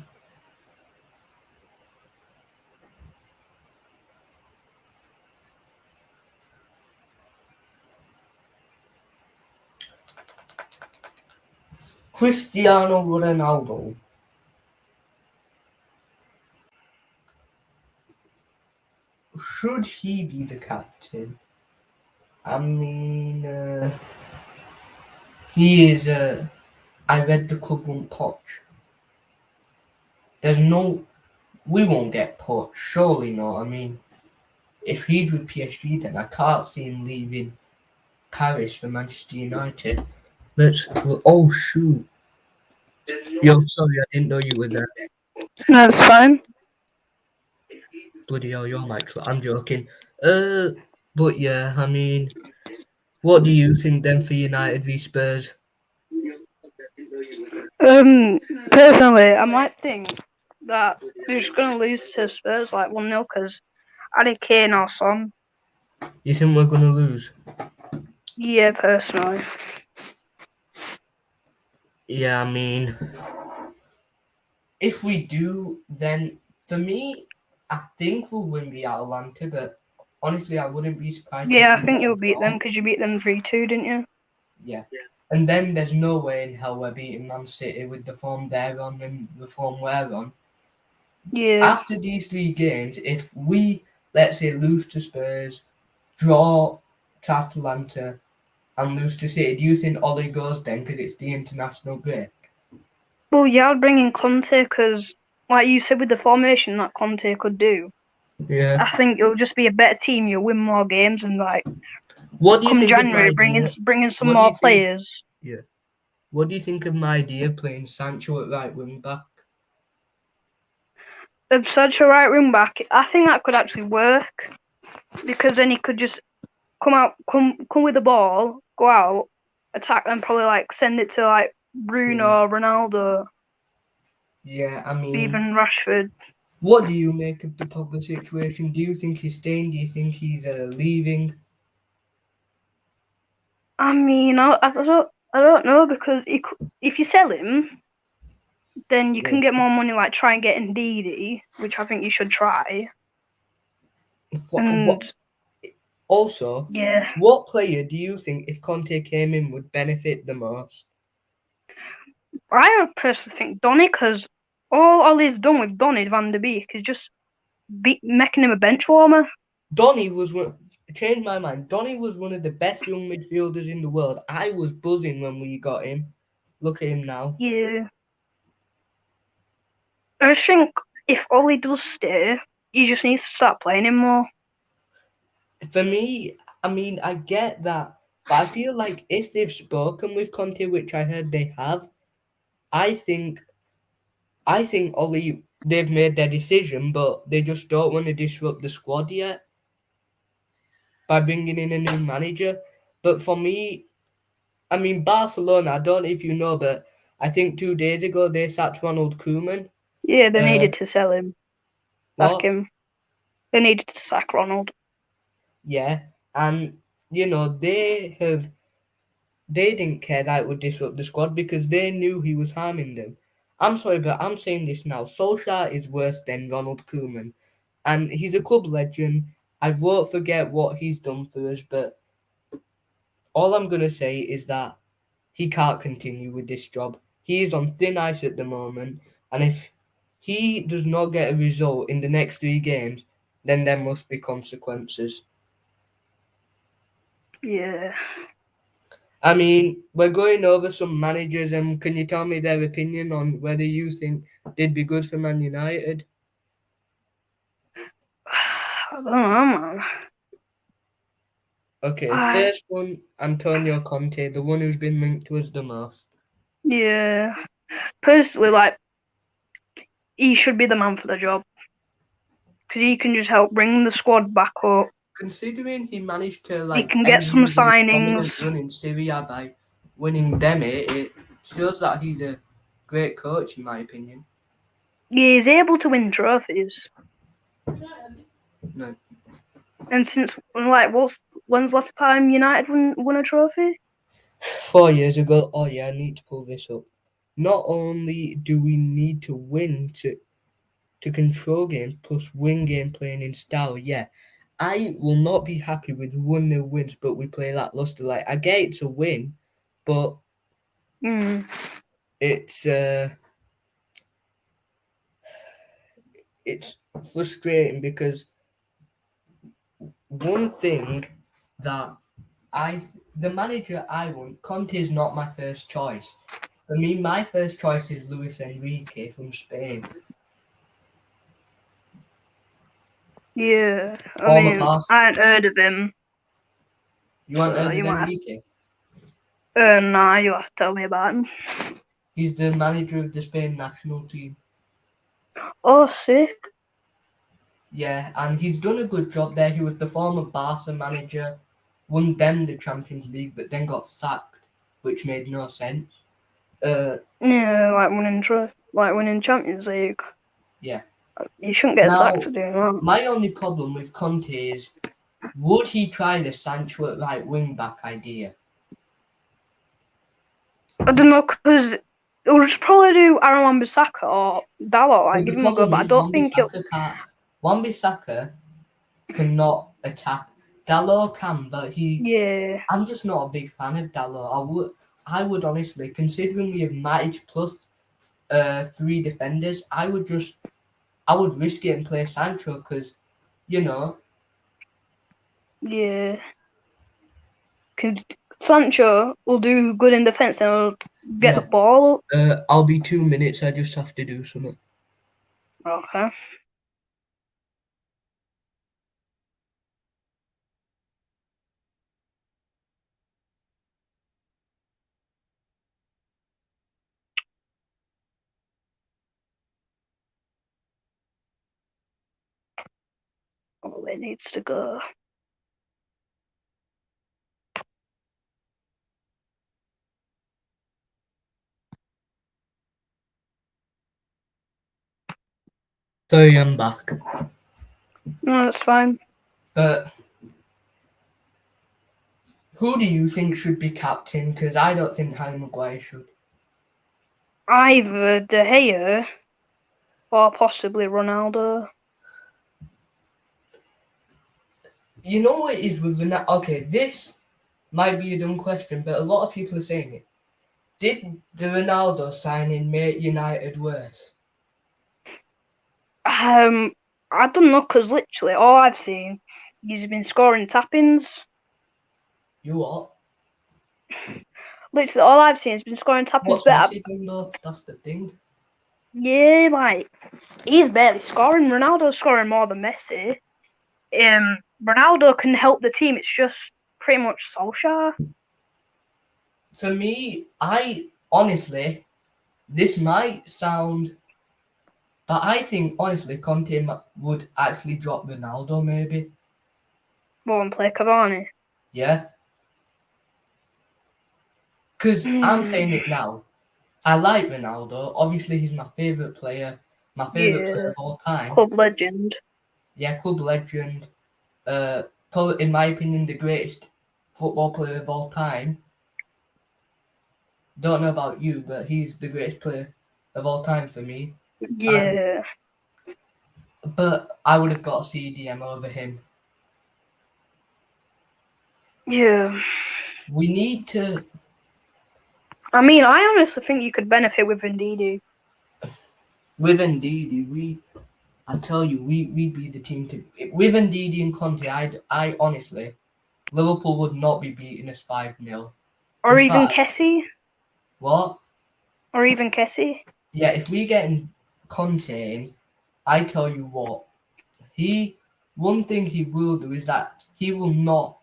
Cristiano Ronaldo. should he be the captain? I mean, he is. I read the club won't poach. There's no. We won't get poached. Surely not. I mean, if he's with PSG, then I can't see him leaving Paris for Manchester United. Let's look. Oh shoot! Yo, sorry, I didn't know you were there. No, it's fine. Bloody hell, your mic's. I'm joking. Uh, but yeah, I mean, what do you think then for United v Spurs? Um, Personally, I might think that they're just gonna lose to Spurs like 1-0 because Harry Kane or Son. You think we're gonna lose? Yeah, personally. Yeah, I mean, if we do, then for me, I think we'll win the Atalanta, but honestly, I wouldn't be surprised if Yeah, we I get think a you'll beat them draw. because you beat them 3-2, didn't you? Yeah. And then there's no way in hell we're beating Man City with the form they're on and the form we're on. Yeah. After these three games, if we, let's say, lose to Spurs, draw to Atalanta, and lose to City, do you think Ollie goes then because it's the international break? Well, yeah, I'd bring in Conte because, like you said, with the formation that Conte could do, Yeah. I think it'll just be a better team. You'll win more games, and like What do you come think of my January, idea? bring in some What do you more think? players. Yeah. What do you think of my idea of playing Sancho at right wing back? If such a right wing back, I think that could actually work because then he could just come with the ball, go out, attack, and probably like send it to like Yeah. Bruno, Ronaldo, Yeah, I mean, even Rashford. what do you make of the Pogba situation? Do you think he's staying? Do you think he's leaving? I mean, I don't know because if you sell him, then you Yeah. can get more money. Like try and get Ndidi, which I think you should try. What And also, yeah, what player do you think if Conte came in would benefit the most? I personally think Donny because all he's done with Donny Van der Beek is just making him a bench warmer. Donny was one. Changed my mind. Donny was one of the best young midfielders in the world. I was buzzing when we got him. Look at him now. Yeah, I think if Ollie does stay, he just needs to start playing him more. For me, I mean, I get that, but I feel like if they've spoken with Conte, which I heard they have, I think Ollie they've made their decision, but they just don't want to disrupt the squad yet by bringing in a new manager. But for me, I mean Barcelona. I don't know if you know, but I think 2 days ago they sacked Ronald Koeman. Yeah, they Uh, needed to sell him, sack what? him. They needed to sack Ronald. Yeah, and they didn't care that it would disrupt the squad because they knew he was harming them. I'm sorry, but I'm saying this now. Solskjaer is worse than Ronald Koeman, and he's a club legend. I won't forget what he's done for us, but all I'm gonna say is that he can't continue with this job. He is on thin ice at the moment, and if he does not get a result in the next 3 games, then there must be consequences. Yeah. I mean, we're going over some managers, and can you tell me their opinion on whether you think they'd be good for Man United? I don't know, man. Okay, I first one, Antonio Conte, the one who's been linked to us the most. Yeah. Personally, like he should be the man for the job because he can just help bring the squad back up. Considering he managed to He like can get end some his signings. prominent run in Syria by winning Demi, it shows that he's a great coach, in my opinion. He is able to win trophies. No, And since when's the last time United won a trophy? 4 years ago. Oh yeah, I need to pull this up. Not only do we need to win to control games plus win game playing in style, yeah. I will not be happy with 1-0 wins, but we play lackluster. Like, I get it's a win, but Mm. it's uh, it's frustrating because one thing that the manager I want, Conte is not my first choice. For me, my first choice is Luis Enrique from Spain, Yeah, I former mean, Barca. I hadn't heard of him, You haven't so heard you of might. Enrique? Nah, you'll have to tell me about him. He's the manager of the Spain national team. Oh, sick. Yeah, and he's done a good job there. He was the former Barca manager, won them the Champions League, but then got sacked, which made no sense. Yeah, like winning Champions League. Yeah. You shouldn't get sacked Now, for doing that. my only problem with Conte is, would he try the Sancho at right wing back idea? I don't know, because it'll just probably do Aaron Wan-Bissaka or Dalot, But like, the give him a go, problem but I is, don't think he'll. Wan-Bissaka cannot attack. Dalot can, but Yeah, I'm just not a big fan of Dalot. I would honestly, considering we have Matic plus three defenders, I would risk it and play Sancho because, you know, yeah. Cause Sancho will do good in defence and will get the yeah. ball. I'll be 2 minutes. I just have to do something. Okay. Oh, it needs to go. Sorry, I'm back. No, that's fine. But who do you think should be captain? Because I don't think Harry Maguire should. Either De Gea or possibly Ronaldo. You know what it is with Ronaldo? Okay, this might be a dumb question, but a lot of people are saying it. Did the Ronaldo signing make United worse? I don't know, because literally all I've seen, he's been scoring tap-ins. You what? Literally all I've seen has been scoring tap-ins. What's But Messi done though? That's the thing. yeah, like he's barely scoring. Ronaldo's scoring more than Messi. Ronaldo can help the team. It's just pretty much Solskjaer. For me, I honestly, this might sound, but I think honestly, Conte would actually drop Ronaldo maybe. Won't play Cavani. Yeah, because I'm saying it now. I like Ronaldo. Obviously, he's my favorite player. My favorite player Yeah, of all time. club legend. Yeah, club legend. Probably in my opinion, the greatest football player of all time. Don't know about you, but he's the greatest player of all time for me. And Yeah, but I would have got CDM over him. yeah. We need to I mean, I honestly think you could benefit with Ndidi. with Ndidi. I tell you, we'd be the team to with Ndidi and Conte. I honestly, Liverpool would not be beating us 5-0. Or In even fact, Kessie. what? Or even Kessie. Yeah, if we get Conte in, I tell you what, he one thing he will do is that he will not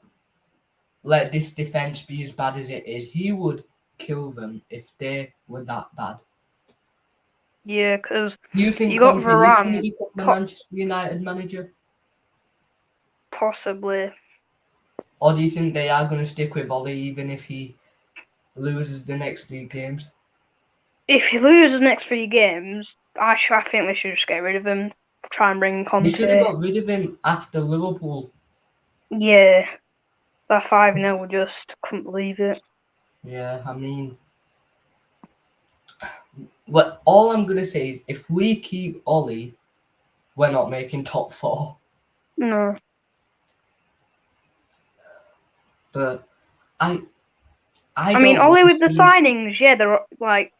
let this defense be as bad as it is. He would kill them if they were that bad. Yeah, because Do you think you got Conte is going to Varane, become the Manchester United manager? possibly. Or do you think they are going to stick with Ollie even if he loses the next 3 games? If he loses the next 3 games, I think they should just get rid of him. Try and bring They should have Conte. got rid of him after Liverpool. Yeah, that 5-0, just couldn't believe it. Yeah, I mean, what all I'm going to say is if we keep Ollie, we're not making top 4. No. But I I I mean, don't only want with to the see signings, yeah, they're like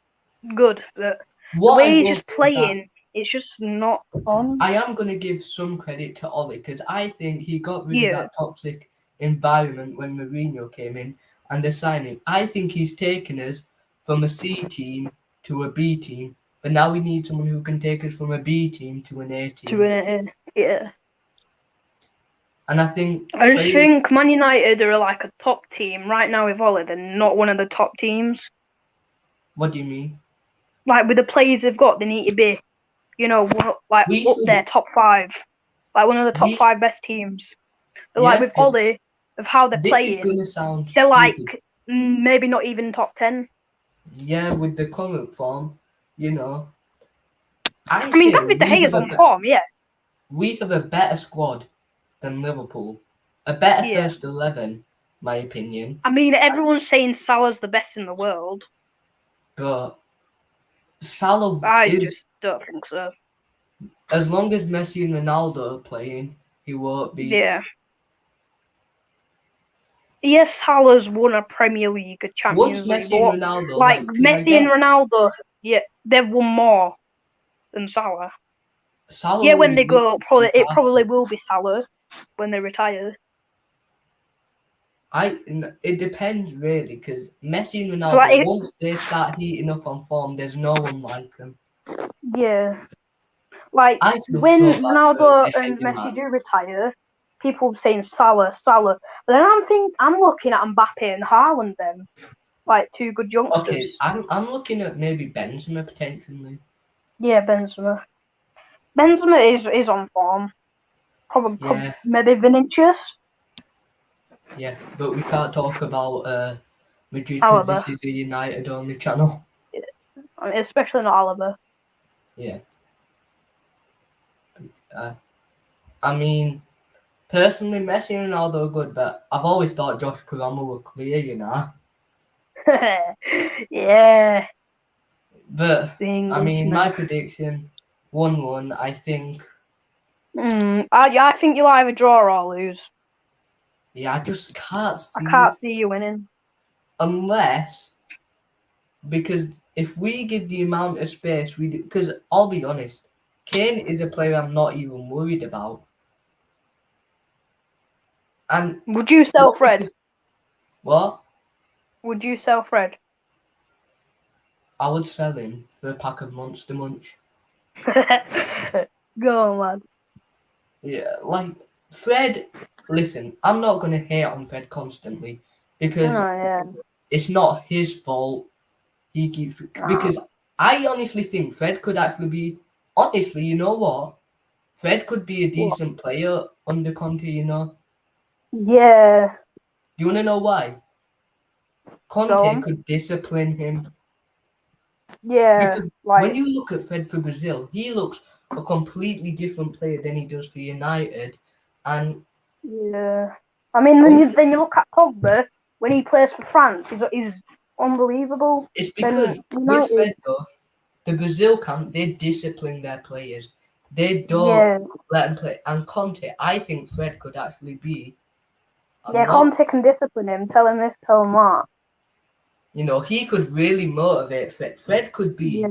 good. But the what I way he's will just say is that playing. It's just not fun. I am going to give some credit to Ollie because I think he got rid of Yeah, that toxic environment when Mourinho came in and the signing. I think he's taken us from a C team to a B team, but now we need someone who can take us from a B team to an A to team. yeah. And I think I just players. think Man United are like a top team right now with Ollie. They're not one of the top teams. What do you mean? Like with the players they've got, they need to be, like We up there, should. top five, like one of the top We five best teams. But like yeah, with because Ollie, of how they're this is playing, gonna sound they're like stupid. maybe not even top 10. Yeah, with the current form, you know, I I mean, say David De we Gea's have on form, yeah, a better squad than Liverpool, a better yeah. first 11, my opinion. I mean, everyone's saying Salah's the best in the world. But Salah I is, just don't think so. as long as Messi and Ronaldo are playing, he won't be. Yeah. Yes, Salah's won a Premier League, a Once Champions League, Messi and but Ronaldo, like like, can I Messi and get Ronaldo, yeah, they've won more than Salah. Salah Yeah, when only they won go, it probably Newcastle? will be Salah when they retire. It depends really, because Messi and Like, Ronaldo, once they start heating up on form, there's no one like them. yeah, like I feel when so bad for Ronaldo De and Gea, Messi man. do retire, people saying Salah, Salah. But then I'm looking at Mbappe and Haaland then, like two good Okay, youngsters. I'm looking at maybe Benzema potentially. Yeah, Benzema. Benzema is on form. Probably Yeah, maybe Vinicius, yeah, but we can't talk about Madrid because Alaba. this is the United only channel. I mean, especially not Alaba. Yeah, uh, I mean, personally, Messi and Ronaldo are good, but I've always thought Josh Kurama were clear, you know. Yeah, But the I mean, my Englishman. prediction, 1-1. I think. I think you'll either draw or lose. Yeah, I just can't I see can't it see you winning. unless because if we give the amount of space we do, because I'll be honest, Kane is a player I'm not even worried about, and Would you sell not Fred? because what Would you sell Fred? I would sell him for a pack of Monster Munch. Go on, lad. Yeah, like Fred. Listen, I'm not gonna hate on Fred constantly Oh because yeah. it's not his fault. He keeps Nah. because I honestly think Fred could actually be. Honestly, you know what? Fred could be a What? decent player under Conte. You know. Yeah. Do you wanna know why? Go Conte on. could discipline him Yeah. because when Like. you look at Fred for Brazil, he looks a completely different player than he does for United, and Yeah. I mean, then only you look at Pogba when he plays for France. He's unbelievable. it's Then because with United. Fred though, the Brazil camp they discipline their players. They don't Yeah. let them play. And Conte, I think Fred could actually be. I'm Yeah. not, Conte can discipline him. Tell him this. Tell him that. he could really motivate Fred. Fred could be Yeah.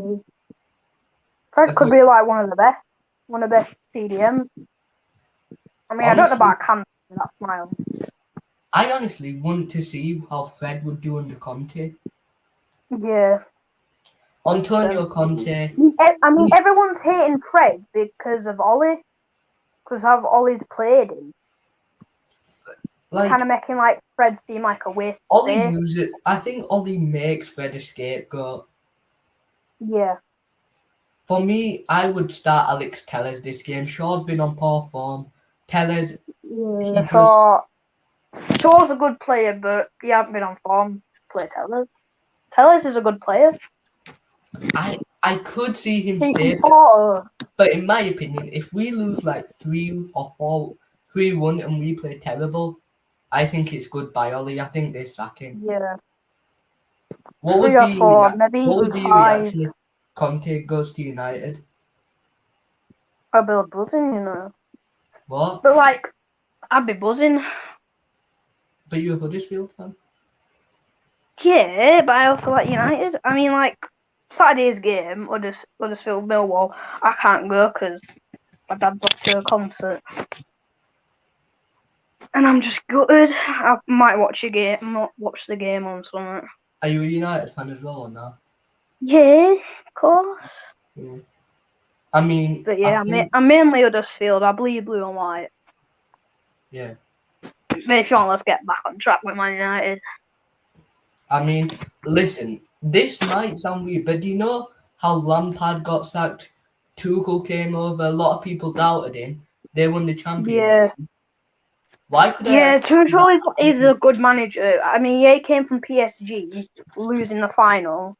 Fred a could good. be like one of the best CDMs. I mean, I don't know Honestly, about Cam with that smile. I honestly want to see how Fred would do under Conte. Yeah. Antonio Then. Conte, I mean, he, everyone's hating Fred because of Ollie, because of Ollie's played him. Kind like of making like Fred seem like a waste of Ollie space. uses. I think Ollie makes Fred a scapegoat. Yeah. For me, I would start Alex Tellers this game. Shaw's been on poor form. Tellers, he Yeah. just. Shaw's a good player, but he hasn't been on form to play Tellers. Tellers is a good player. I could see him Decent stay, Porter. but in my opinion, if we lose like 3 or 4, 3-1, and we play terrible, I think it's goodbye, Ollie. I think they sack him. Yeah. What would Three be or your four, maybe what even would be your five. reaction if Conte goes to United? I'd be buzzing. What? But like, I'd be buzzing. But you're a Huddersfield fan? Yeah, but I also like United. I mean, like, Saturday's game, Huddersfield Millwall, I can't go because my dad's off to a concert. And I'm just gutted. I might watch the game on something. Are you a United fan as well or not? Yeah, of course. Yeah. I mean, But I yeah, think, I'm mainly Huddersfield. I bleed blue and white. yeah. But if you want, let's get back on track with Man United. I mean, listen, this might sound weird, but do you know how Lampard got sacked? Tuchel came over, a lot of people doubted him. They won the Champions Yeah. League. Why could I Yeah, expect that? Tuchel is a good manager. I mean, yeah, he came from PSG, losing the final.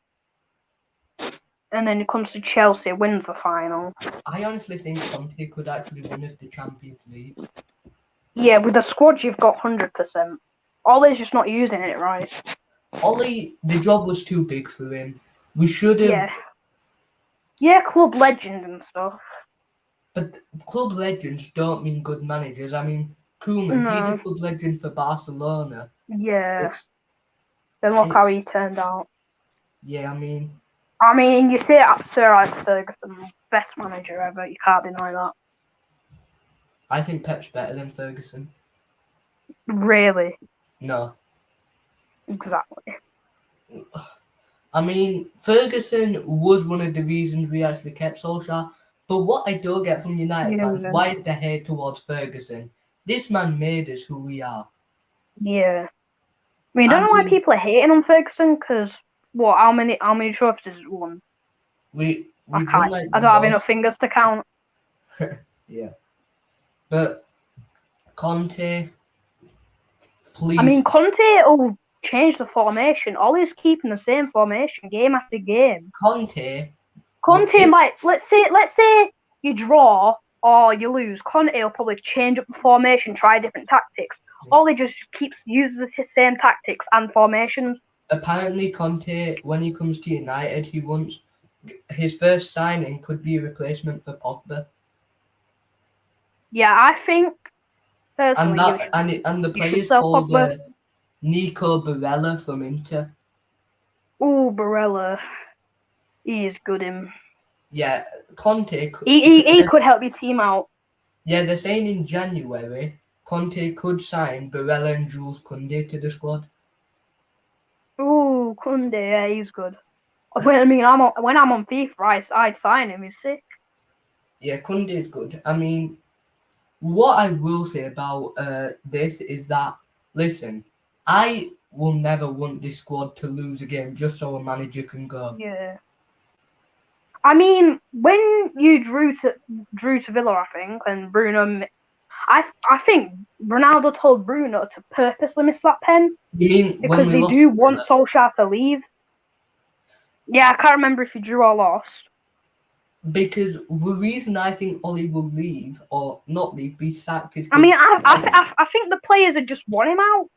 And then he comes to Chelsea, wins the final. I honestly think Conte could actually win us the Champions League. Yeah, with the squad you've got 100%. Ollie's just not using it right. Ollie, the job was too big for him. We should have, Yeah. Yeah, club legend and stuff. but club legends don't mean good managers. I mean, Koeman, he's a No. club legend for Barcelona. Yeah. It's, Then look how it's, he turned out. yeah, I mean, you say that Sir Alex Ferguson, best manager ever. You can't deny that. I think Pep's better than Ferguson. Really. No. Exactly. I mean, Ferguson was one of the reasons we actually kept Solskjaer. But what I don't get from United fans, Yeah. why is the hate towards Ferguson? This man made us who we are. Yeah. I mean, I I don't know why mean, people are hating on Ferguson, because, what, how many trophies has he won? we've won like I the don't have enough most. fingers to count. Yeah. But Conte, I mean, please. Conte will change the formation. Ollie's keeping the same formation game after game. Conte, Conte, if like, let's say you draw or you lose, Conte will probably change up the formation, try different tactics. Ollie just uses the same tactics and formations. apparently Conte, when he comes to United, he wants his first signing could be a replacement for Pogba. Yeah, I think And personally that and the you should player's sell called Pogba. Nico Barella from Inter. Ooh, Barella, he is good. Him. Yeah, Conte. He could help your team out. Yeah, they're saying in January Conte could sign Barella and Jules Koundé to the squad. Ooh, Kunde, yeah, he's good. When I'm on FIFA, I'd sign him. He's sick. Yeah, Koundé's good. I mean, what I will say about this is that listen, I will never want this squad to lose a game just so a manager can go. Yeah. I mean, when you drew to Villa, I think, and Bruno, I think Ronaldo told Bruno to purposely miss that pen You mean when because we they lost do to want Villa? Solskjaer to leave. Yeah, I can't remember if he drew or lost. Because the reason I think Ollie will leave or not leave, be sacked, is I because mean, I think the players had just want him out.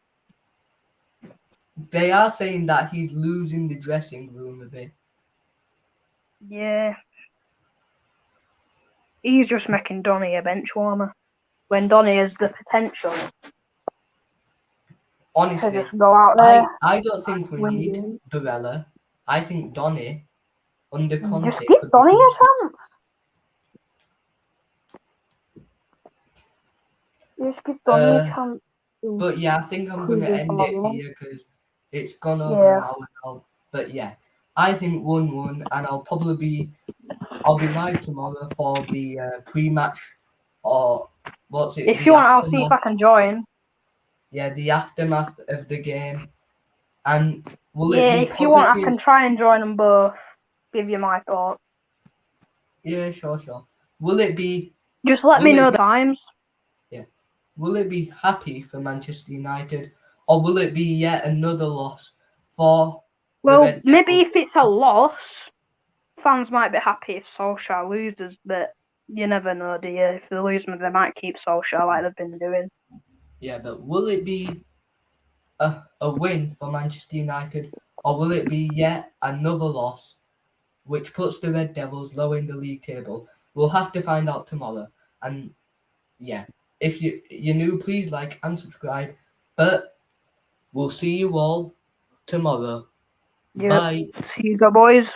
they are saying that he's losing the dressing room a bit. Yeah, he's just making Donny a bench warmer when Donny has the potential to Honestly, just go out there. I don't think we Win need games. Barella. I think Donny under Just Conte give could Donny become. a chance. Just give Donny a Uh, chance to but yeah, I think I'm prove gonna his end it value. here because it's gone over an Yeah. hour now. But yeah, I think 1-1, and I'll be live tomorrow for the pre-match or what's it? If The you want, I'll see if I aftermath. can join. Yeah, the aftermath of the game. And will it Yeah, be if you want, I positive? can try and join them both. Give you my thoughts. Yeah, sure. Will it be? Just let me Will know it the be? times. Yeah. Will it be happy for Manchester United, or will it be yet another loss for the Well, Red maybe Devils? if it's a loss, fans might be happy if Solskjaer loses, but you never know, do you? If they lose, they might keep Solskjaer like they've been doing. Yeah, but will it be a win for Manchester United, or will it be yet another loss, which puts the Red Devils low in the league table? We'll have to find out tomorrow. And yeah, if you're new, please like and subscribe. But we'll see you all tomorrow. Yep. Bye. See you go, boys.